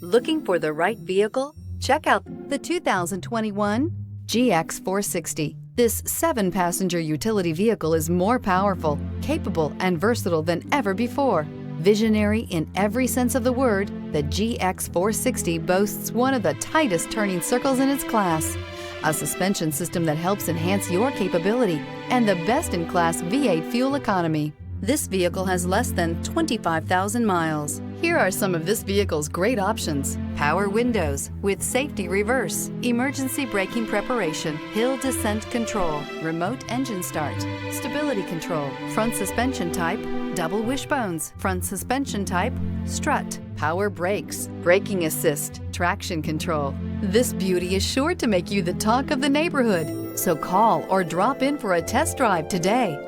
Looking for the right vehicle? Check out the 2021 GX 460. This 7-passenger utility vehicle is more powerful, capable, and versatile than ever before. Visionary in every sense of the word, the GX 460 boasts one of the tightest turning circles in its class, a suspension system that helps enhance your capability, and the best-in-class V8 fuel economy. This vehicle has less than 25,000 miles. Here are some of this vehicle's great options: power windows with safety reverse, emergency braking preparation, hill descent control, remote engine start, stability control, front suspension type, double wishbones, front suspension type, strut, power brakes, braking assist, traction control. This beauty is sure to make you the talk of the neighborhood. So call or drop in for a test drive today.